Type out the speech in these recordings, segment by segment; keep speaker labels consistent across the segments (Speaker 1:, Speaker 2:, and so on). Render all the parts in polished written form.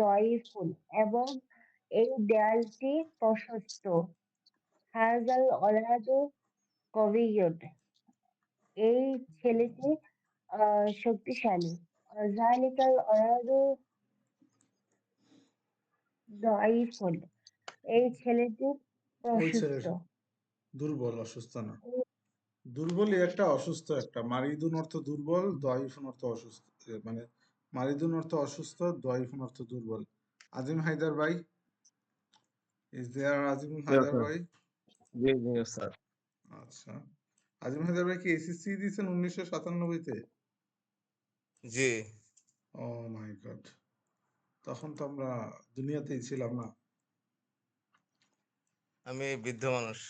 Speaker 1: দয়ীফুল এবং এই দেয়ালটি প্রশস্ত। হাযাল ওলাদু কবিয়্যুন, এই ছেলেটি শক্তিশালী। যালিকাল ওলাদু দয়ীফুন, এই ছেলেটি
Speaker 2: ওই
Speaker 1: প্রশস্ত।
Speaker 2: ছেলের দুর্বল, অসুস্থ না। দুর্বলই একটা, অসুস্থ একটা। মারিদুন অর্থ দুর্বল, দয়ীফুন অর্থ অসুস্থ। মানে মারিদুন অর্থ অসুস্থ, দয়ীফুন অর্থ দুর্বল। আজিম হায়দার ভাই, is there Azim
Speaker 3: Yes,
Speaker 2: Haider
Speaker 3: sir.
Speaker 2: ভাই?
Speaker 3: Yes, sir.
Speaker 2: আচ্ছা, আজিম হায়দার ভাই কি এসএসসি দিয়েছেন 1997-তে?
Speaker 4: জি,
Speaker 2: ও মাই গড, তখন তো আমরা দুনিয়াতেই ছিলাম না।
Speaker 4: আমি বৃদ্ধ মানুষ।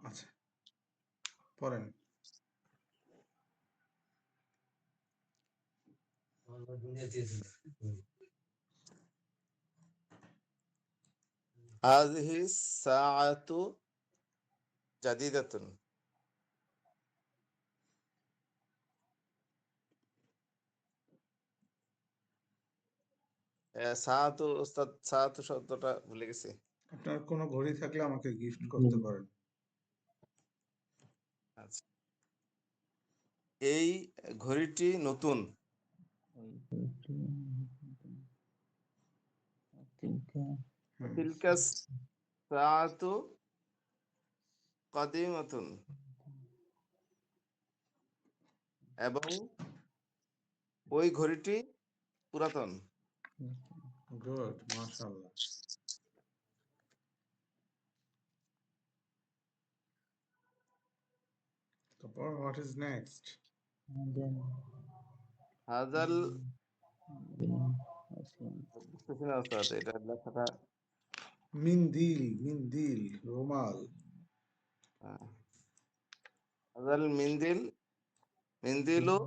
Speaker 2: আচ্ছা, পড়েন।
Speaker 4: হাযিহি সাআতু জাদিদাতুন। সাআতু, ওস্তাদ সাআতু শব্দটা ভুলে গেছি।
Speaker 2: আপনার কোনো ঘড়ি থাকলে আমাকে গিফট করতে পারেন।
Speaker 4: আচ্ছা, এই ঘড়িটি নতুন। তিলকা সাআতু কাদিমাতুন, এবং ওই ঘড়িটি পুরাতন।
Speaker 2: গুড, মাশাআল্লাহ। তারপর হোয়াট ইজ নেক্সট?
Speaker 4: হাজাল, বুঝতেছি না ওস্তাদ, এটা লেখাটা।
Speaker 2: মিন্দিল, মিন্দিল রুমাল।
Speaker 4: হাজাল মিন্দিল, মিন্দিলু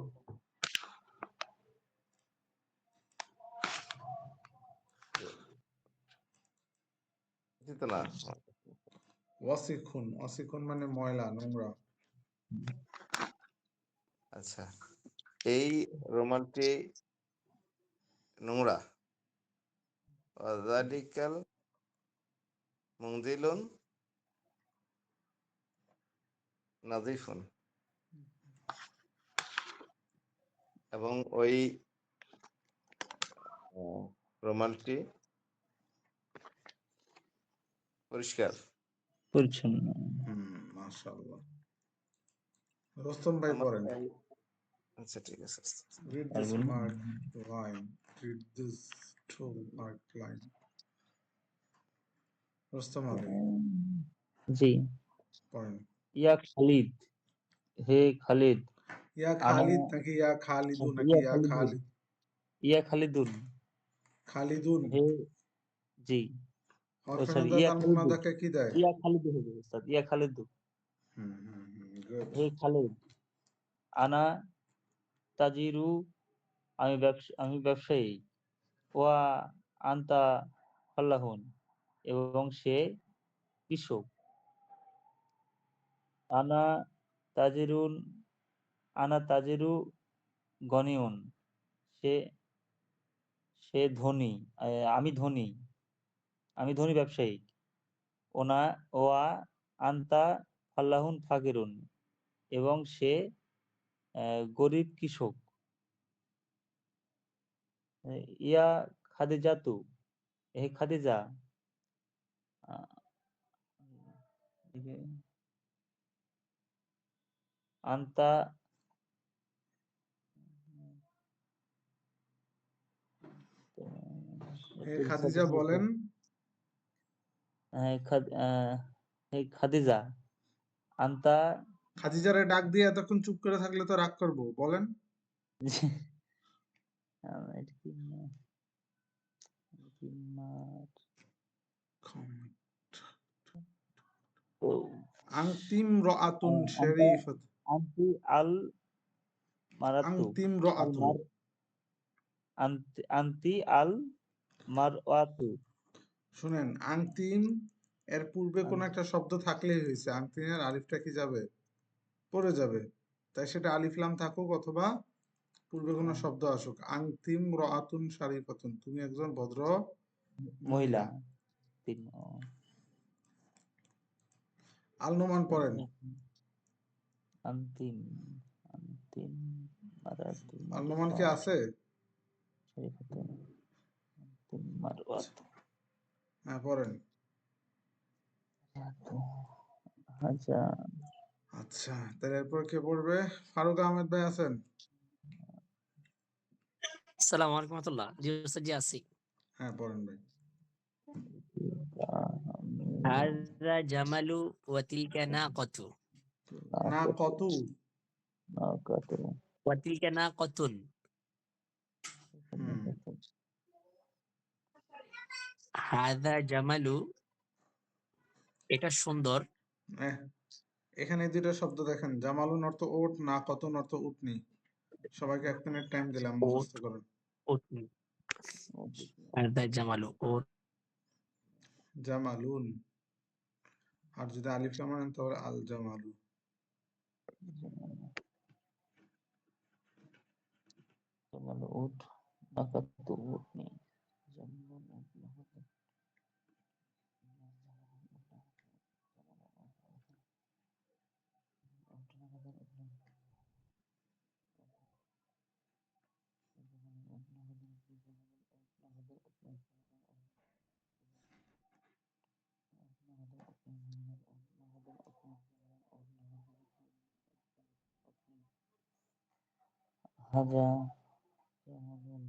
Speaker 4: তো না।
Speaker 2: ওয়াসিখুন, ওয়াসিখুন মানে ময়লা, নোংরা।
Speaker 4: আচ্ছা, এই রুমালটি নোংরা। ওয়াযালিকাল মুনজিলুন নাযিফুন, এবং ওই রুমালটি পরিষ্কার
Speaker 3: পরিচ্ছন্ন।
Speaker 2: মাশাআল্লাহ। রোস্তম ভাই পড়েন।
Speaker 4: আচ্ছা, ঠিক আছে।
Speaker 2: Read this marked line. Read this two marked line. Rostam Ali
Speaker 3: জি।
Speaker 2: পড়েন।
Speaker 3: ইয়া খালিদ, হে খালিদ।
Speaker 2: ইয়া খালিদ নাকি ইয়া খালিদু নাকি ইয়া খালিদ?
Speaker 3: ইয়া খালিদুন,
Speaker 2: খালিদুন।
Speaker 3: হে, জি। ও সরি,
Speaker 2: হরফেনাদা
Speaker 3: ইয়া
Speaker 2: তান
Speaker 3: খালিদু,
Speaker 2: মুনাদাকে কি দেয়?
Speaker 3: ইয়া খালিদু হবে উস্তাদ, ইয়া খালিদু।
Speaker 2: গুড।
Speaker 3: হে খালিদ, আনা তাজিরু, আমি ব্যবসায়ী। ওয়া আনতা ফাল্লাহুন, এবং সে কৃষক। আনা তাজিরুন, আনা তাজিরু গনিউন, সে সে ধনী, আমি ধনী, আমি ধনী ব্যবসায়ী। ওয়া আনতা ফাল্লাহুন ফাকিরুন, এবং সে গরিব কৃষক। ইয়া খাদিজাতু, হে খাদিজা। আনতা,
Speaker 2: হে খাদিজা বলেন।
Speaker 3: হে খাদিজা, আনতা।
Speaker 2: খাদিজারে ডাক দিয়ে এতক্ষণ চুপ করে থাকলে তো রাগ করবো, বলেন। আংতিম রাআতুন শরীফাত,
Speaker 3: আনতি আল মারাতু,
Speaker 2: আংতিম
Speaker 3: আল
Speaker 2: রাআতু।
Speaker 3: মার, আনতি আল মারওয়াতু।
Speaker 2: শুনেন, আংতিম এর পূর্বে কোন একটা শব্দ থাকলেই হয়েছে, আংতিমের আলিফটা কি যাবে? পড়ে যাবে। তাই সেটা আলিফ লাম থাকুক অথবা পূর্বে কোনো শব্দ আসুক। আংতিম রাআতুন শারিফাতুন, তুমি একজন ভদ্র
Speaker 3: মহিলা।
Speaker 2: মহিলা।
Speaker 3: 3
Speaker 2: আল নোমান পড়েন।
Speaker 3: আন্তিম আন্তিম মারাতু
Speaker 2: আল নোমান কি আছে?
Speaker 3: শরীফাতুন আন্তিম মারওয়াতু
Speaker 2: হ্যাঁ পড়েন।
Speaker 3: হাজা
Speaker 2: আচ্ছা, তাহলে এরপর কে পড়বে? ফারুক আহমেদ ভাই আছেন?
Speaker 5: আসসালামু আলাইকুম রহমতুল্লাহ। জি স্যার, জি আছি।
Speaker 2: হ্যাঁ পড়েন ভাই।
Speaker 5: হাযা জামালু ওয়া তিলকা নাকাতু
Speaker 2: না কত?
Speaker 3: নাকাতু
Speaker 5: ওয়া তিলকা নাকাতুন।
Speaker 2: হুম,
Speaker 5: হাযা জামালু, এটা সুন্দর।
Speaker 2: এহ, এখানে এই দুটো শব্দ দেখেন, জামালুন অর্থ ওট, না কতুন অর্থ উটনি। সবাইকে 1 মিনিট টাইম দিলাম,
Speaker 5: ওট
Speaker 2: মুখস্থ করেন।
Speaker 5: উটনি। হাযা জামালু ওট।
Speaker 2: জামালুন, আর যদি আলিফ লাম আনেন তাহলে আল জামালু।
Speaker 3: জামাল উট নাকাতু উটনি জামাল উট নাকাতু হাজা জামালুন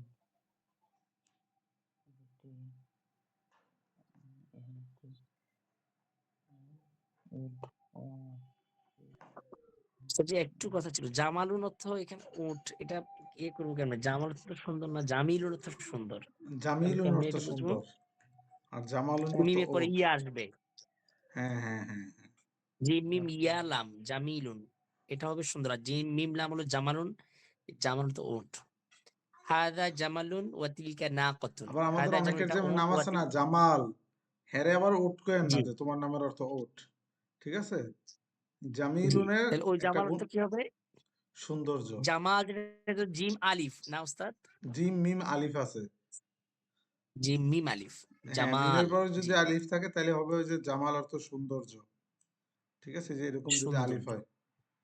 Speaker 5: স্যার জি, একটু কথা ছিল। জামালুন অর্থ এখানে উট, এটা করবো কেন? জামাল অর্থ তো সুন্দর না, জামিলুন অর্থ সুন্দর। তাহলে
Speaker 2: জামিলুন
Speaker 5: কেমনে
Speaker 2: অর্থ
Speaker 5: এটা বুঝবো?
Speaker 2: সুন্দর, আর জামালুন অর্থ
Speaker 5: মিমে পরে
Speaker 2: ওট।
Speaker 5: ইয়া আসবে,
Speaker 2: হ্যাঁ হ্যাঁ হ্যাঁ হ্যাঁ।
Speaker 5: জিম মিম ইয়া লাম জামিলুন, এটা হবে সুন্দর। আর জিম মিম লাম হলো জামালুন, জামালুন তো উট। হাযা জামালুন ওয়া তিলকা নাকাতুন।
Speaker 2: আবার আমাদের
Speaker 5: হাযা জামালুন,
Speaker 2: অনেকের
Speaker 5: এটা
Speaker 2: যে
Speaker 5: উট,
Speaker 2: নাম
Speaker 5: ওয়া
Speaker 2: আছে না,
Speaker 5: তিলকা।
Speaker 2: জামাল, হ্যারে আবার ওট কেন না
Speaker 5: জি
Speaker 2: যে তোমার নামের অর্থ ওট। ঠিক আছে,
Speaker 5: জি,
Speaker 2: জামিলুনের
Speaker 5: তাহলে ওই
Speaker 2: একটা
Speaker 5: জামাল
Speaker 2: গুণ
Speaker 5: অর্থ কি হবে?
Speaker 2: সৌন্দর্য।
Speaker 5: জামাল যেটা তো জিম আলিফ না উস্তাদ?
Speaker 2: জিম মিম আলিফ আছে।
Speaker 5: জিম মিম আলিফ,
Speaker 2: হ্যাঁ, মিমের
Speaker 5: জামাল।
Speaker 2: পরে যদি
Speaker 5: জি,
Speaker 2: আলিফ থাকে তাহলে হবে ওই যে জামাল অর্থ সৌন্দর্য। ঠিক আছে, যে এরকম যদি আলিফ
Speaker 5: সৌন্দর্য।
Speaker 2: হয়,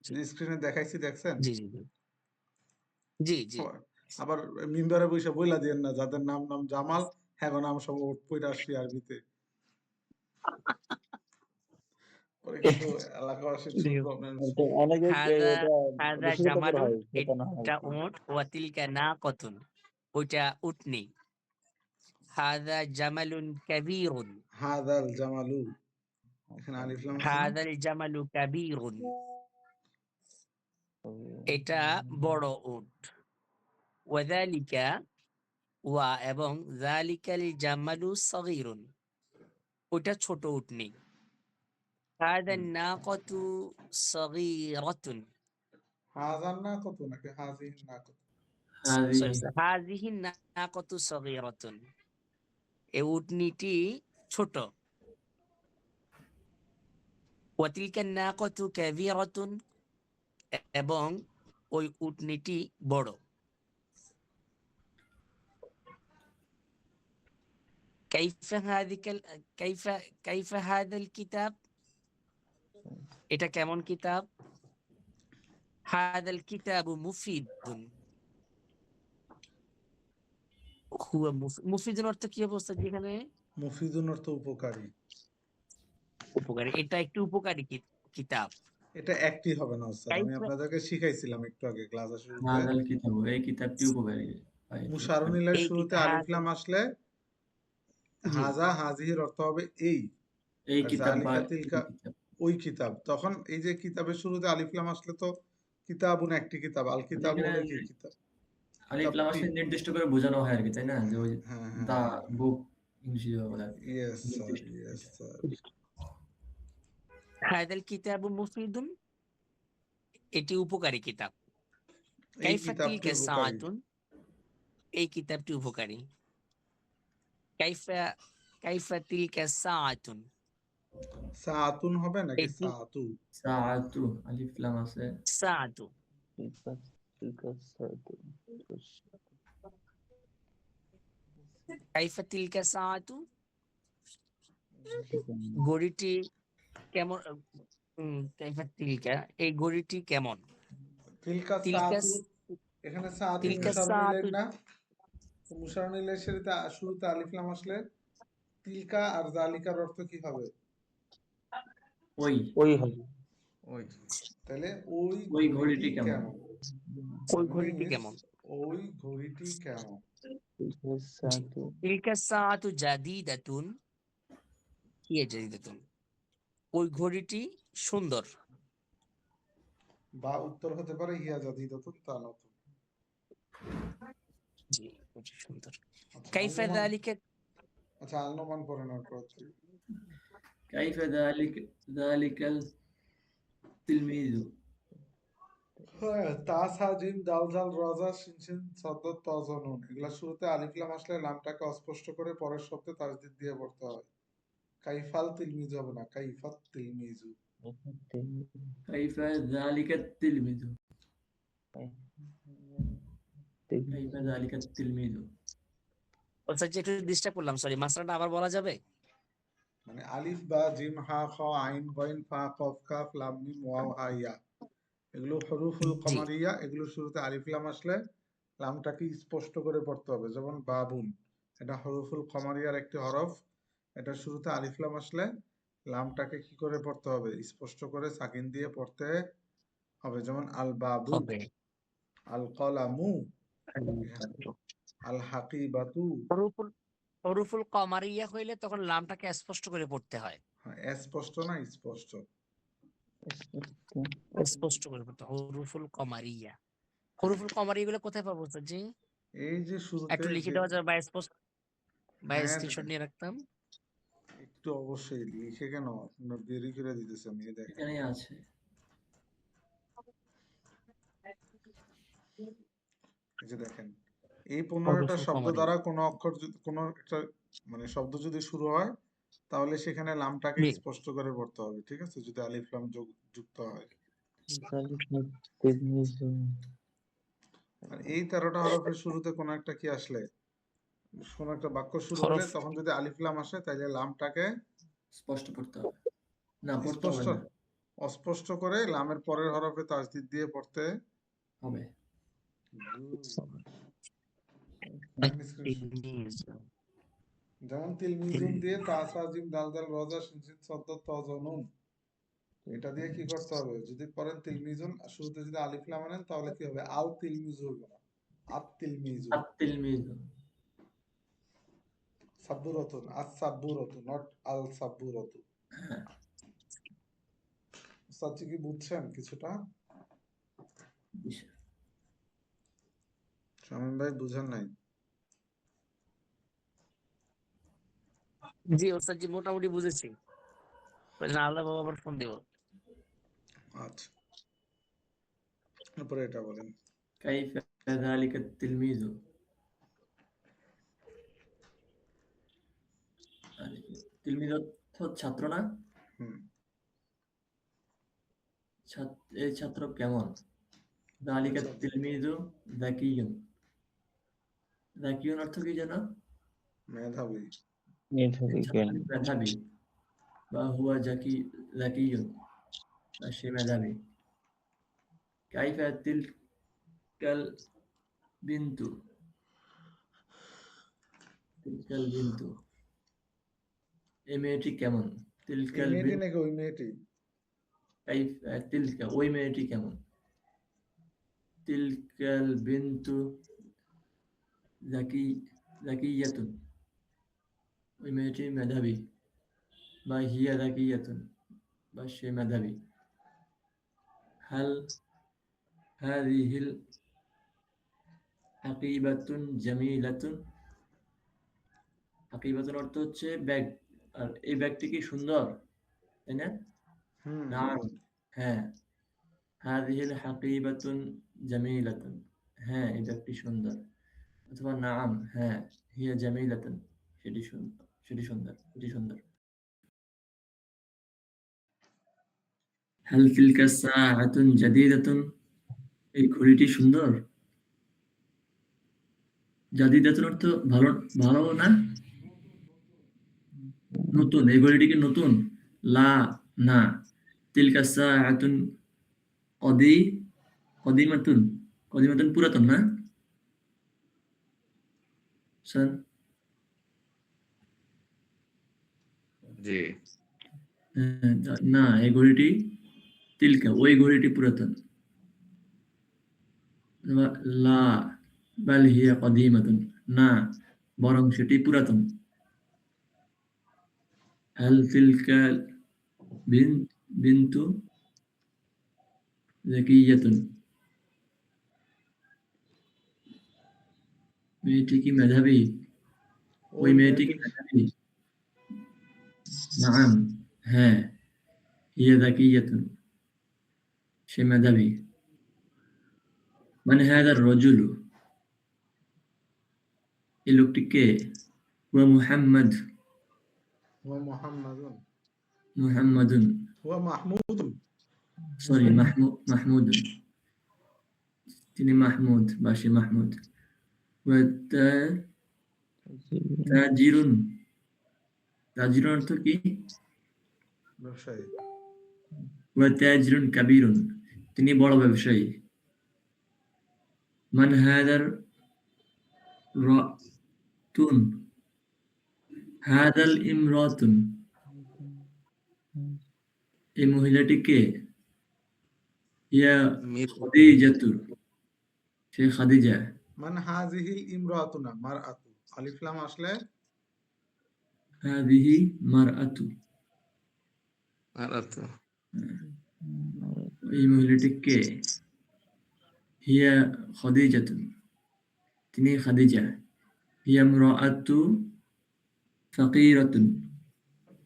Speaker 5: জি
Speaker 2: যে স্ক্রিনে দেখাইছি দেখছেন।
Speaker 5: জি জি জি জি জি।
Speaker 2: আবার আবার মিম্বারে বইসা বইলা দিয়েন না যাদের নাম নাম জামাল, হ্যাঁ গো নাম সব ওট পইরা আসছি আরবিতে, পরে কিন্তু এলাকাবাসীর শুনবো আপনার।
Speaker 3: অনেকে
Speaker 5: হাযা
Speaker 3: এটা
Speaker 5: হাযা
Speaker 3: রসিকতা করে
Speaker 5: জামালুন,
Speaker 3: হয়, শেখানো হয় আর
Speaker 5: এটা
Speaker 3: কি।
Speaker 5: উট, ওয়া তিলকা নাকাতুন, ওইটা উটনি। হাযা জামালুন কাবীরুন,
Speaker 2: হাদাল জামালু, এখানে আলিফ লাম আছে না।
Speaker 5: হাযাল জামালু কাবীরুন, এটা বড় উট। ওয়াযালিকা, ওয়া এবং যালিকাল জামালু সগীরুন, ওইটা ছোট উটনি। হাযান নাকাতু সগীরাতুন,
Speaker 2: হাজার না কত নাকি হাজির না কত?
Speaker 5: সরি হাযিহি নাকাতু সগীরাতুন, এই উটনিটি ছোট। ওয়া তিলকা নাকাতু কাবীরাতুন, এবং ওই উটনিটি বড়। কাইফা হাযিকাল কাইফা কাইফা হাযাল কিতাব, এটা কেমন কিতাব? হাযাল কিতাবু মুফিদুন, হুয়া মুফিদুন অর্থ কি অবস্থা যেখানে?
Speaker 2: মুফিদুন অর্থ উপকারী।
Speaker 5: উপকারী, এটা একটি উপকারী কিতাব।
Speaker 2: এটা একটি হবে না স্যার, আমি
Speaker 5: কাইফা,
Speaker 2: আপনাদেরকে শিখাইছিলাম একটু আগে ক্লাসের শুরুতে।
Speaker 6: হাদাল কিতাব, এই কিতাবটি উপকারী। ভাই,
Speaker 2: মুশারুনিলের
Speaker 5: এই
Speaker 2: শুরুতে আলিফ লাম আসলে
Speaker 5: জি
Speaker 2: হাজা হাজির অর্থ হবে এই,
Speaker 6: এই
Speaker 2: আর
Speaker 6: কিতাব বা
Speaker 2: জালিকা
Speaker 6: এই
Speaker 2: তিলকা
Speaker 6: কিতাব।
Speaker 2: ওই কিতাব। তখন এই যে কিতাবের শুরুতে আলিফ লাম আসলে তো কিতাবুন একটি কিতাব, আল
Speaker 6: মানে
Speaker 2: কিতাব
Speaker 6: এখানে
Speaker 2: হলে কি কিতাব,
Speaker 6: আলিফ লাম
Speaker 2: কিতাবটি।
Speaker 6: আসলে নির্দিষ্ট করে বোঝানো হয় আর কি, তাই না? যে ওই
Speaker 2: হ্যাঁ হ্যাঁ
Speaker 6: দা
Speaker 2: হ্যাঁ,
Speaker 6: বুক ইংলিশে বলে আর কি।
Speaker 2: ইয়েস স্যার,
Speaker 6: নির্দিষ্ট
Speaker 2: ইয়েস
Speaker 6: এটা।
Speaker 2: স্যার।
Speaker 5: হাযাল কিতাবু মুফিদুন, এটি উপকারী কিতাব।
Speaker 2: এই
Speaker 5: কাইফা
Speaker 2: কিতাবটি
Speaker 5: তিলকা
Speaker 2: উপকারী।
Speaker 5: সাআতুন, এই কিতাবটি উপকারী। কাইফা কাইফা তিলকা সাআতুন,
Speaker 2: সাআতুন হবে নাকি
Speaker 5: এটি
Speaker 2: সাআতু?
Speaker 6: সাআতু, আলিফ লাম আছে।
Speaker 5: সাআতু, কাইফা তিলকা সাআতু, ঘড়িটি কেমন? কাইফা তিলকা, এই ঘড়িটি কেমন?
Speaker 2: তিলকা
Speaker 5: তিলকা
Speaker 2: সাআতু, এখানে সাআতু
Speaker 5: তিলকা
Speaker 2: মুশার
Speaker 5: সাআতু,
Speaker 2: নিলেন না? তো মুশার নিলে সেটা শুরুতে আলিফ লাম আসলে তিলকা আর জালিকার অর্থ কি হবে?
Speaker 6: ওই
Speaker 3: ওই হবে।
Speaker 2: ওই। তাহলে ওই
Speaker 6: ওই
Speaker 2: ঘড়িটি
Speaker 6: ঘড়িটি কেমন?
Speaker 2: কেমন?
Speaker 5: ওই
Speaker 2: মানে
Speaker 5: ঘড়িটি
Speaker 2: means
Speaker 5: কেমন?
Speaker 2: ওই ঘড়িটি কেমন?
Speaker 5: তিলকা সাআতু জাদিদাতুন, হিয়া জাদিদাতুন, ওই ঘড়িটি সুন্দর।
Speaker 2: বা উত্তর হতে পারে হিয়া জাদিদাতুন তানাতুন।
Speaker 5: জি, ওটি সুন্দর।
Speaker 2: আচ্ছা,
Speaker 5: কাইফা
Speaker 2: আল-নোমান,
Speaker 5: যালিকা,
Speaker 2: আচ্ছা আল-নোমান পড়েন আর পর থেকে।
Speaker 6: কাইফা যালিকাল তিলমিজু।
Speaker 2: হ্যাঁ, তা সা জিম দাল জাল রাজা শিনশিন সাদ্দাত তা জা নুন, এগুলা শুরুতে আলিফ লাম আসলে লামটাকে অস্পষ্ট করে পরের শব্দে তাসদিদ দিয়ে পড়তে হয়। কাইফাল তিলমিজু হবে না, কাইফাত তিলমিজু।
Speaker 6: কাইফা যালিকাত তিলমিজু। কাইফা যালিকাত তিলমিজু।
Speaker 5: আচ্ছা, যে একটু ডিস্টার্ব করলাম, সরি, মাসলাটা আবার বলা যাবে?
Speaker 2: মানে আলিফ বা জিম হা খ আইন গইন ফা কফ কাফ লাম মিম ওয়াও হা ইয়া, এগুলো হরুফুল
Speaker 5: জি,
Speaker 2: কমারিয়া, এগুলো শুরুতে আলিফ লাম আসলে লামটাকে স্পষ্ট করে পড়তে হবে। যেমন বাবুন, এটা হরুফুল কমারিয়ার একটি হরফ, এটা শুরুতে আলিফ লাম আসলে লামটাকে কি করে পড়তে হবে? স্পষ্ট করে সাকিন দিয়ে পড়তে হবে। যেমন আল বাবু,
Speaker 5: হবে।
Speaker 2: আল কলামু, আল হাকিবাতু।
Speaker 5: হরুফুল হরুফুল কমারিয়া হইলে তখন লামটাকে স্পষ্ট করে পড়তে হয়।
Speaker 2: হ্যাঁ, স্পষ্ট না স্পষ্ট?
Speaker 5: স্পষ্ট করে পড়তে হয়, হরুফুল কমারিয়া। হরুফুল কমারিয়া গুলো কোথায় পাবো স্যার জি?
Speaker 2: এই যে শুরুতে
Speaker 5: একটু লিখে
Speaker 2: যে,
Speaker 5: দেওয়া যাবে বা স্পষ্ট, বা
Speaker 2: হ্যাঁ
Speaker 5: স্ক্রিনশট নিয়ে রাখতাম।
Speaker 2: একটু অবশ্যই লিখে, কেন আপনার দেরি করে দিতেছে, আমি এই দেখেন।
Speaker 6: এখানেই আছে।
Speaker 2: এই যে দেখেন, এই 15টা
Speaker 5: হরুফুল
Speaker 2: শব্দ
Speaker 5: কমারিয়া,
Speaker 2: দ্বারা কোনো অক্ষর যদি কোনো একটা মানে শব্দ যদি শুরু হয়, তাহলে সেখানে লামটাকে
Speaker 5: জি,
Speaker 2: স্পষ্ট করে পড়তে হবে, ঠিক আছে? যদি আলিফ লাম যুক্ত হয়। আর এই 13টা হরফের শুরুতে কোনো একটা কি আসলে, কোনো একটা বাক্য শুরু হলে
Speaker 5: হরফ
Speaker 2: তখন যদি আলিফ লাম আসে, তাহলে লামটাকে
Speaker 6: স্পষ্ট পড়তে হবে। না, পড়তে হবে
Speaker 2: স্পষ্ট,
Speaker 6: না।
Speaker 2: অস্পষ্ট করে লামের পরের হরফে তাসদিদ দিয়ে পড়তে
Speaker 6: হবে।
Speaker 2: দেখেন স্ক্রিনশট। যেমন তিলমিজুন দিয়ে তাসা জিম দাল জাল রজা শিনশিন সাদ্দাত তা জা নুন, এটা দিয়ে কি করতে হবে? যদি পড়েন তিলমিজুন আর শুরুতে যদি আলিফ লাম আনেন, তাহলে কি হবে? আল তিলমিজু হবে না, আত তিলমিজু।
Speaker 6: আত তিলমিজু।
Speaker 2: সাব্বুরাতুন, আস সাব্বুরাতু, নট আল সাব্বুরাতু।
Speaker 6: হ্যাঁ,
Speaker 2: সাচ্চি কি বুঝছেন কিছুটা?
Speaker 6: বিষয়।
Speaker 2: শামীম ভাই বুঝেন নাই?
Speaker 5: জি ওস্তাদ জি, মোটামুটি বুঝেছি। আল্লাহ বাবা আবার ফোন দেব।
Speaker 2: আচ্ছা, তারপরে এটা বলেন।
Speaker 6: কাইফা যালিকাত তিলমিজু। তিলমিজ অর্থ ছাত্র না?
Speaker 2: হুম,
Speaker 6: এই ছাত্র কেমন? যালিকাত
Speaker 2: আচ্ছা,
Speaker 6: তিলমিজু যাকিয়ুন। যাকিয়ুন অর্থ কি জানো?
Speaker 2: মেধাবী।
Speaker 6: এই ছাত্রটি মেধাবী, বা হুয়া যাকিয়ুন, বা সে মেধাবী। কাইফা তিলকাল বিন্তু। তিলকাল বিন্তু, এই মেয়েটি কেমন?
Speaker 2: এই
Speaker 6: তিলকাল
Speaker 2: মেয়েটি
Speaker 6: বিন্তু,
Speaker 2: নাকি ওই মেয়েটি?
Speaker 6: কাইফা তিলকা, ওই মেয়েটি কেমন? তিলকাল বিন্তু যাকিয়াতুন, ওই মেয়েটি মেধাবী, বা হিয়া যাকিয়াতুন, বা সে মেধাবী। হাল হাযিহিল হাকিবাতুন জামিলাতুন। হাকিবাতুন অর্থ হচ্ছে ব্যাগ, আর এই ব্যাগটি কি সুন্দর, তাই না?
Speaker 2: হুম,
Speaker 6: নাম, হ্যাঁ। হাযিহিল হাকিবাতুন জামিলাতুন, হ্যাঁ এই ব্যাগটি সুন্দর। অথবা নাম, হ্যাঁ, হিয়া জামিলাতুন, সেটি সুন্দর, সেটি সুন্দর, এটি সুন্দর। হাল তিলকা সাআতুন জাদিদাতুন, এই ঘড়িটি সুন্দর। জাদিদাতুন অর্থ ভালো, ভালো না? নতুন। এই ঘড়িটি কি নতুন? লা, না। তিলকা সাআতুন কদিমাতুন, কদিমাতুন পুরাতন না? স্যার?
Speaker 4: জি।
Speaker 6: না, এই ঘড়িটি তিলকা, ওই ঘড়িটি পুরাতন। লা বাল হিয়া কদিমাতুন, না, বরং সেটি পুরাতন। হাল তিলকা বিন্তু যাকিয়াতুন, মেয়েটি কি মেধাবী? ওই মেয়েটি কি মেধাবী? নাআম, হ্যাঁ। হিয়া যাকিয়াতুন, সে মেধাবী। মানে হাযা আর-রাজুলু, এই লোকটি কে? ওয়া মুহাম্মদ,
Speaker 2: হুয়া মুহাম্মাদুন,
Speaker 6: মুহাম্মাদুন,
Speaker 2: হুয়া মাহমুদুন।
Speaker 6: সরি, মাহমুদুন, তিনি মাহমুদ বা সে মাহমুদ। ওয়া তাজিরুন, তাজিরুন অর্থ কি?
Speaker 2: ব্যবসায়ী।
Speaker 6: ওয়া তাজিরুন কাবীরুন, তিনি বড় ব্যবসায়ী। মান হাদার রাতুন, হাদাল ইমরাতুন, এই মহিলাটি কে? ইয়া খাদিজাতুন, সে খাদিজা।
Speaker 2: মান হাযিহিল ইমরাতুনা মারআতু, আলিফ লাম আসলে
Speaker 6: হাদিহি মারআতু,
Speaker 4: আর তো
Speaker 6: এই মহিলাটি কে? হিয়া খাদিজাতুন, তিনি খাদিজা। হিয়া ইমরাআতু ফাকিরাতুন,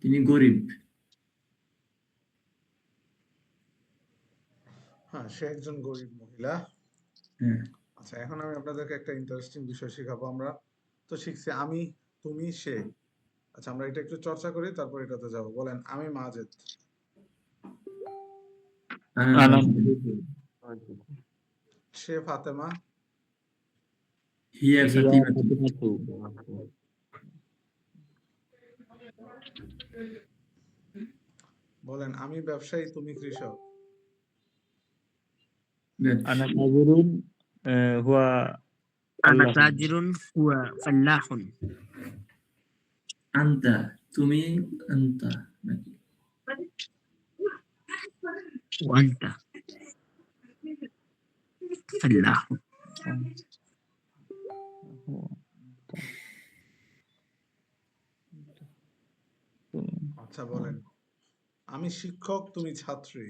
Speaker 6: তিনি গরিব।
Speaker 2: হ্যাঁ, সে একজন গরিব মহিলা।
Speaker 6: হ্যাঁ,
Speaker 2: আচ্ছা, এখন আমি আপনাদেরকে একটা ইন্টারেস্টিং বিষয় শেখাবো। আমরা তো শিখছি আমি, তুমি, সে। আচ্ছা, আমরা এটা একটু চর্চা করি, তারপর এটাতে যাব। বলেন, আমি মাজেদ,
Speaker 3: আনা
Speaker 2: সে ফাতেমা,
Speaker 6: হিয়া
Speaker 3: হিয়া
Speaker 6: ফাতিমাতুন,
Speaker 3: ফাতিমাতু,
Speaker 2: বলেন, আমি ব্যবসায়ী, তুমি কৃষক।
Speaker 3: আনা তাজিরুন, হুয়া
Speaker 5: আনা
Speaker 3: আল্লাহুন।
Speaker 5: তাজিরুন হুয়া ফাল্লাহুন।
Speaker 6: আন্তা, তুমি, আন্তা নাকি?
Speaker 5: ওয়া আনতা ফাল্লাহুন।
Speaker 2: আচ্ছা, বলেন, আমি শিক্ষক, তুমি ছাত্রী।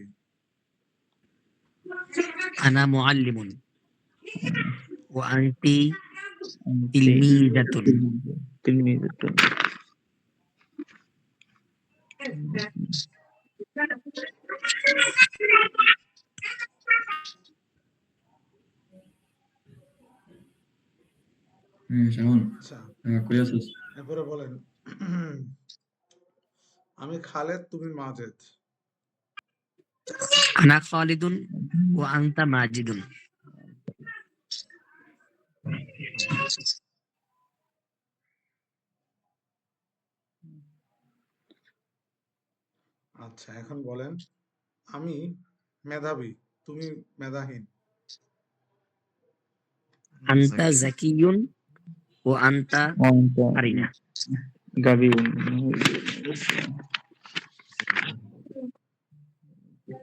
Speaker 5: আনা মুআল্লিমুন ওয়া আনতি
Speaker 3: আনতি
Speaker 5: তিলমিযাতুন।
Speaker 3: তিলমিযাতুন।
Speaker 6: শাওন,
Speaker 2: আচ্ছা,
Speaker 6: কই আছিস?
Speaker 2: এরপরে বলেন, আমি খালেদ, তুমি মাজেদ।
Speaker 5: আনা খালিদুন ওয়া আনতা মাজিদুন।
Speaker 2: আচ্ছা, এখন বলেন, আমি মেধাবী, তুমি মেধাহীন।
Speaker 5: আনতা যাকিয়ুন ওয়া আনতা
Speaker 3: আনতা
Speaker 5: আরিনা।
Speaker 3: গাবিউন।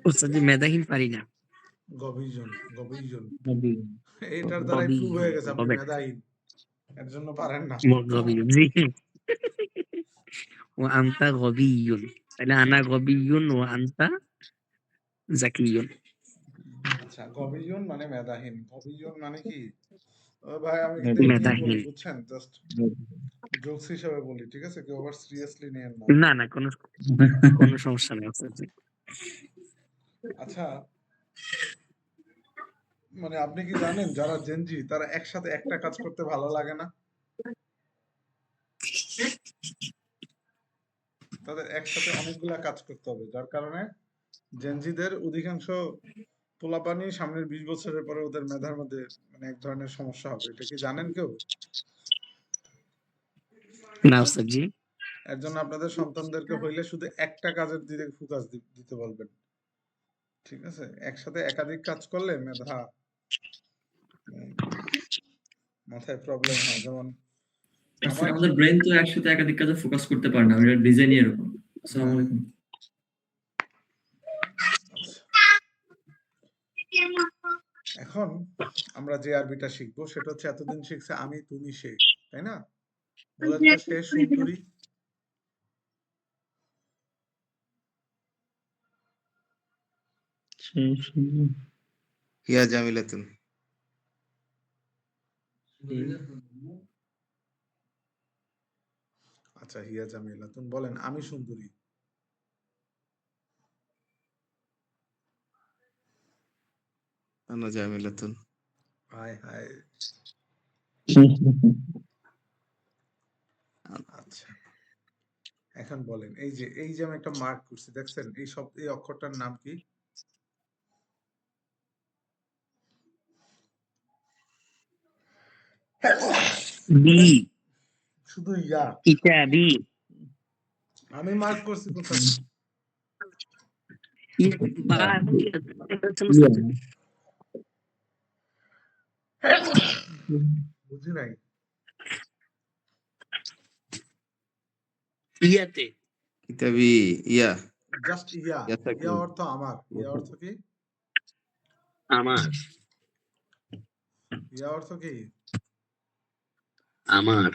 Speaker 5: ওস্তাদ জি, মেধাহীন পারি না।
Speaker 2: গভীজন, গভীজন।
Speaker 3: গাবিউন।
Speaker 2: এইটার দ্বারাই প্রুভ হয়ে গেছে আপনি
Speaker 5: গবেট
Speaker 2: মেধাহীন, এর জন্য পারেন না।
Speaker 5: গবিয়ুন, জি। ওয়া আনতা গবিয়ুন, তাহলে আনা গবিয়ুন ওয়া আনতা যাকিয়ুন।
Speaker 2: আচ্ছা, গভীজন মানে মেধাহীন, গভীজন মানে কি? ও ভাই, আমি কিন্তু এমনি বলি,
Speaker 5: মেধাহীন।
Speaker 2: বুঝছেন, জাস্ট জোকস হিসেবে বলি, ঠিক আছে? কেউ আবার সিরিয়াসলি নেন না।
Speaker 5: না না, কোনো সমস্যা নেই ওস্তাদ জি।
Speaker 2: আচ্ছা, মানে আপনি কি জানেন যারা জেনজি তারা একসাথে একটা কাজ করতে ভালো লাগে না? তাদের একসাথে অনেকগুলা কাজ করতে হবে, যার কারণে জেনজিদের অধিকাংশ পোলাপানি সামনের 20 বছরের পরে ওদের মেধার মধ্যে মানে এক ধরনের সমস্যা হবে, এটা কি জানেন কেউ?
Speaker 5: না স্যার জি।
Speaker 2: এর জন্য আপনাদের সন্তানদেরকে হইলে শুধু একটা কাজের দিকে ফোকাস দিতে বলবেন, ঠিক আছে? একসাথে একাধিক কাজ করলে মেধা মাথায় প্রবলেম হয়। যেমন
Speaker 6: আচ্ছা,
Speaker 2: আমার
Speaker 6: আমাদের ব্রেন তো একসাথে একাধিক কাজে ফোকাস করতে পারে না, আমরা ডিজাইনই এরকম। আসসালামু আলাইকুম।
Speaker 2: আচ্ছা, এখন আমরা যে আরবিটা শিখবো সেটা হচ্ছে এতদিন শিখছে আমি, তুমি, সে, তাই না? বলেন তো সে সুন্দরী।
Speaker 4: হিয়া জামিলাতুন।
Speaker 2: আচ্ছা, হিয়া জামিলাতুন। বলেন আমি সুন্দরী।
Speaker 4: আনা জামিলাতুন।
Speaker 2: হায় হায়। আচ্ছা, এখন বলেন এই যে আমি একটা মার্ক করছি, দেখছেন এই অক্ষরটার নাম কি?
Speaker 5: বি।
Speaker 2: শুধু ইয়া।
Speaker 5: কিতাবি।
Speaker 2: আমি মার্ক করছি কোথায়?
Speaker 5: বা
Speaker 2: বুঝি নাই।
Speaker 5: ইয়াতে।
Speaker 4: কিতাবি ইয়া।
Speaker 2: Just yeah.
Speaker 4: ইয়াতাকুন।
Speaker 2: ইয়া অর্থ আমার। ইয়া অর্থ কি?
Speaker 5: আমার।
Speaker 2: ইয়া অর্থ কি?
Speaker 5: আমার।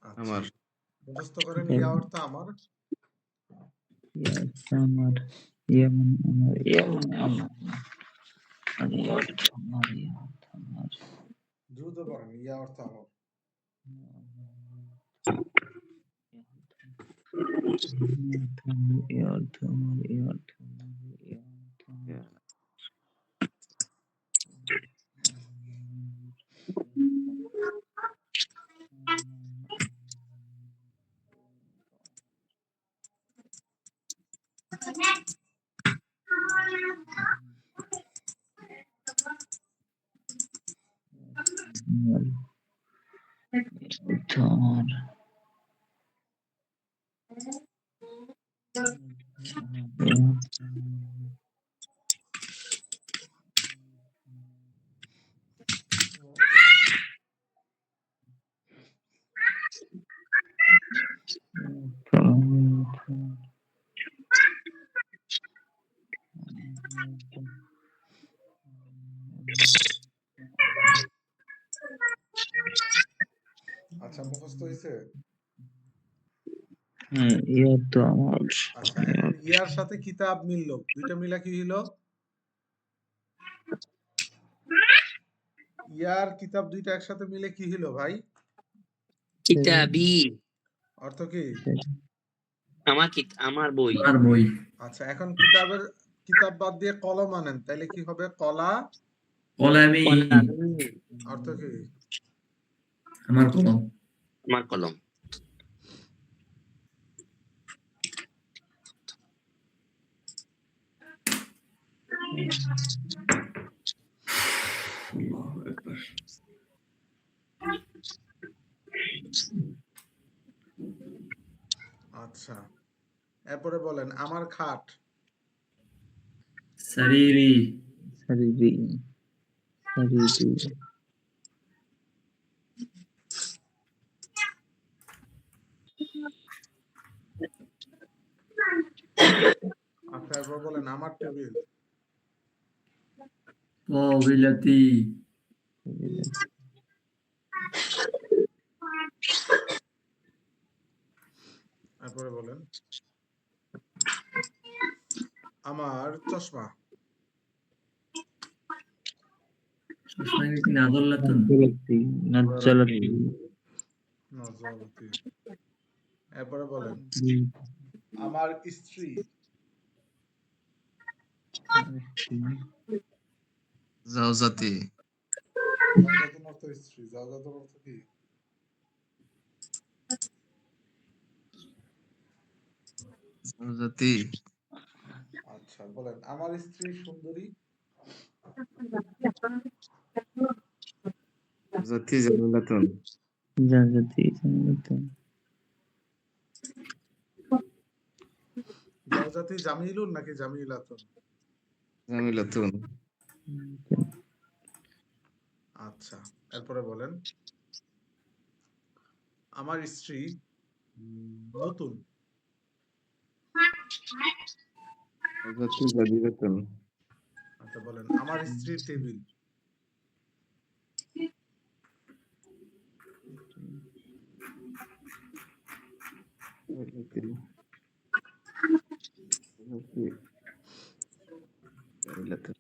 Speaker 2: আচ্ছা,
Speaker 4: আমার।
Speaker 2: মুখস্থ করেন ইয়া অর্থ আমার।
Speaker 3: আমার ইয়া মানে আমার, ইয়া মানে আমার, আর ইয়া অর্থ আমার, ইয়া অর্থ আমার,
Speaker 2: দ্রুত পড়েন, ইয়া অর্থ আমার।
Speaker 3: ইয়া অর্থ আমার, ইয়া অর্থ আমার, ইয়া অর্থ আমার। অর্থ আমার।
Speaker 2: আচ্ছা, মুখস্থ হয়েছে?
Speaker 3: হ্যাঁ, ইয়া তো আমার।
Speaker 2: আচ্ছা, এখন ইয়ার সাথে কিতাব মিললো, দুইটা মিলা কি হইলো? ইয়ার কিতাব দুইটা একসাথে মিলে কি হইলো ভাই?
Speaker 5: কিতাবি।
Speaker 2: অর্থ কি?
Speaker 5: আমার বই।
Speaker 6: আমার বই।
Speaker 2: আচ্ছা, এখন কিতাব বাদ দিয়ে কলম আনেন, তাইলে কি হবে? কলা।
Speaker 6: কলামি।
Speaker 5: কলামি।
Speaker 2: অর্থ কি?
Speaker 6: আমার কলম।
Speaker 5: আমার কলম।
Speaker 6: আল্লাহু আকবার।
Speaker 2: আচ্ছা, এরপরে বলেন আমার খাট।
Speaker 6: সারিরি।
Speaker 3: সারিরি, সারিরি।
Speaker 2: আচ্ছা, এরপর বলেন আমার টেবিল।
Speaker 6: তাবিলাতি।
Speaker 2: এরপরে বলেন আমার চশমা।
Speaker 6: চশমাকে কি নাদল্লাতুন?
Speaker 3: নাজ্জালাতি, নাজ্জালাতি।
Speaker 2: নজরতি। এরপরে বলেন আমার স্ত্রী।
Speaker 4: জাওজাতি।
Speaker 2: জাওজাতুন অর্থ স্ত্রী, জাওজাতুন অর্থ কি?
Speaker 4: জাওজাতি।
Speaker 2: আচ্ছা, আচ্ছা বলেন আমার স্ত্রী সুন্দরী।
Speaker 4: জাতি জামিলাতুন।
Speaker 3: জাজাতি জামিলাতুন।
Speaker 2: জাওজাতি জামিলুন নাকি জামিলাতুন?
Speaker 4: জামিলাতুন।
Speaker 2: আচ্ছা এরপরে বলেন আমার স্ত্রী নতুন।
Speaker 4: জাতি জাদিদাতুন।
Speaker 2: আচ্ছা বলেন আমার স্ত্রীর টেবিল।
Speaker 4: জাতি জাতি জামিলাতুন।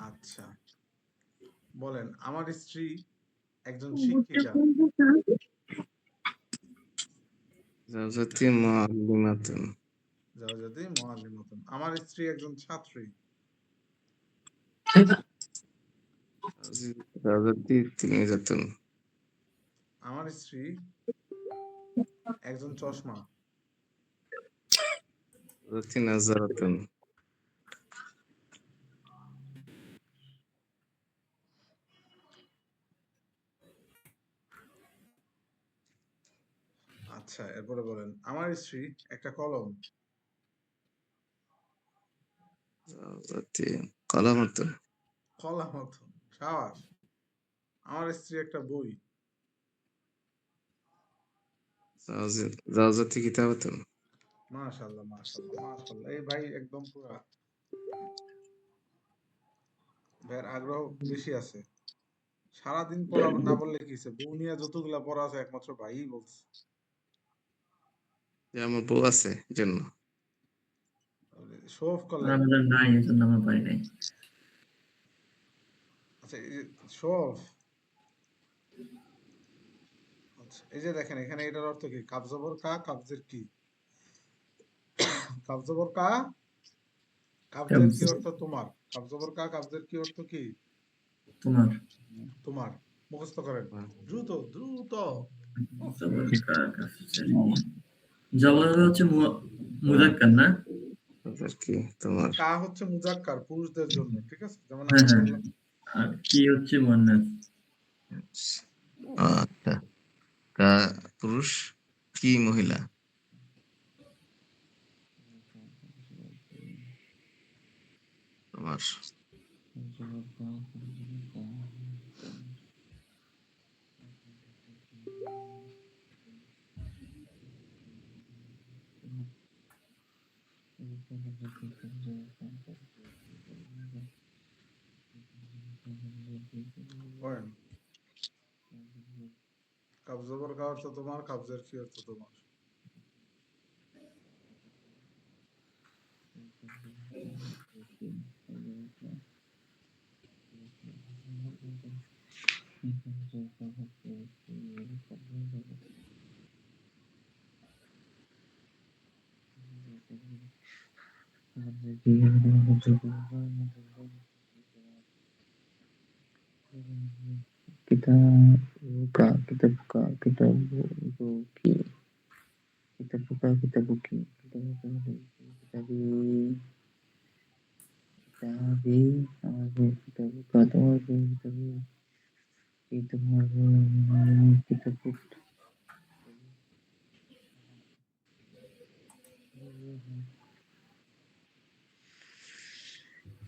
Speaker 2: আচ্ছা বলেন আমার স্ত্রী একজন শিক্ষিকা।
Speaker 4: জাওজাতি মুআল্লিমাতুন।
Speaker 2: জাওজাতি মুআল্লিমাতুন। আমার স্ত্রী একজন ছাত্রী।
Speaker 4: জাওজাতি তিলমিজাতুন।
Speaker 2: আমার স্ত্রী একজন চশমা।
Speaker 4: জাওজাতি নাযারাতুন।
Speaker 2: আচ্ছা এরপরে বলেন আমার স্ত্রী একটা কলম।
Speaker 4: জাওজাতি কলামাতুন।
Speaker 2: কলামাতুন। সাবাস। আমার স্ত্রী একটা বই।
Speaker 4: জাওজাতি কিতাবাতুন।
Speaker 2: মাশাআল্লাহ মাশাআল্লাহ মাশাআল্লাহ। এই ভাই একদম পুরা ভাইয়ের আগ্রহ বেশি আছে। সারাদিন পড়া না বললে কি হইছে? বউ নিয়ে যতগুলা পড়া আছে একমাত্র ভাইই বলছে।
Speaker 4: যে আমার বউ আছে জন্য।
Speaker 2: শো অফ করলেন।
Speaker 6: আমাদের নাই, এজন্য আমরা পাই নাই।
Speaker 2: আচ্ছা শো অফ। আচ্ছা এই যে দেখেন এখানে এটার অর্থ কি? কাফ জবর কা কাবজের কি? কাফ জবর কা কাবজের কি অর্থ তোমার? কাফ জবর কা কাবজের কি অর্থ কি?
Speaker 6: তোমার
Speaker 2: তোমার। মুখস্থ করেন দ্রুত দ্রুত।
Speaker 6: জবর কা কাফের জবর হচ্ছে মুযাক্কার না?
Speaker 4: তাদের কি তোমার।
Speaker 2: কা হচ্ছে মুজাক্কার পুরুষদের জন্য, ঠিক আছে? যেমন
Speaker 6: হ্যাঁ
Speaker 2: আমরা
Speaker 6: হ্যাঁ,
Speaker 2: বললাম
Speaker 6: আর কি হচ্ছে মুয়ান্নাস।
Speaker 4: আচ্ছা কা পুরুষ কি মহিলা। তোমার
Speaker 2: পয়েন্ট। কাফ জবর কা অর্থ তোমার, কাবজের কি অর্থ তোমার?
Speaker 3: Kitabuka, kitabuka, kitabuki, kitabuka, kitabuki, kitabuka, kitabi, kitabi, আমার বই kitabuka, তোমার বই kitabi, এই তোমার বই kitabuk,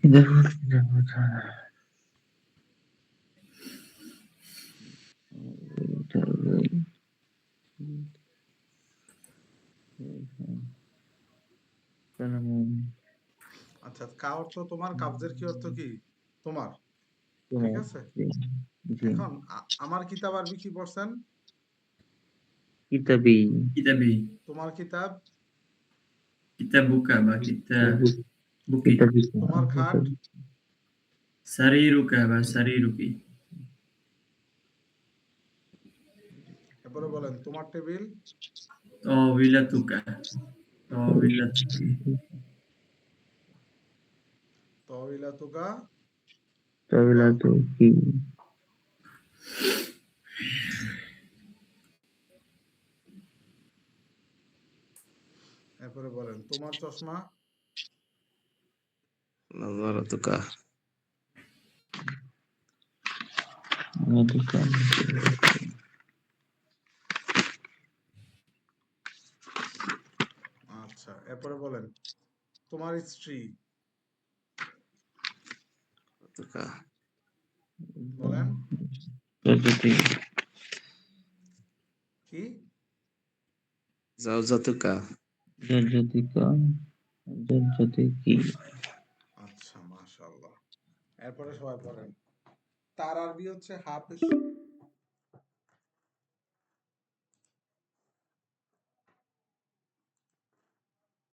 Speaker 3: kitabuk, kitabuk, kalamun,
Speaker 2: আচ্ছা কা অর্থ তোমার, কাবজের কি অর্থ কি? তোমার, ঠিক
Speaker 3: তোমার,
Speaker 2: আছে?
Speaker 3: জি,
Speaker 2: এখন আমার কিতাব আরবি কি পড়ছেন?
Speaker 3: kitabi,
Speaker 6: কিতাবি,
Speaker 2: তোমার কিতাব,
Speaker 6: কিতাবুকা বা কিতাবুকি,
Speaker 3: kitabi,
Speaker 2: তোমার খাট,
Speaker 6: সারিরুকা বা সারিরুকি,
Speaker 2: এরপরে বলেন তোমার টেবিল,
Speaker 6: তাওবিলাতুকা, তাওবিলাতুকি,
Speaker 2: তবিলাতুকা,
Speaker 3: tabilatuki,
Speaker 2: এরপরে বলেন তোমার চশমা।
Speaker 4: নজরতুকা
Speaker 3: নদীকা
Speaker 2: আচ্ছা, এরপরে বলেন তোমার স্ত্রী।
Speaker 4: তুকা
Speaker 2: বলেন
Speaker 3: প্রজাতি
Speaker 2: কি?
Speaker 4: জাওজাতুকা
Speaker 3: জর্জতিকা জর্জতি কি
Speaker 2: আচ্ছা, মাশাআল্লাহ। এরপরে সবাই পড়েন তার আরবি হচ্ছে হাফেজ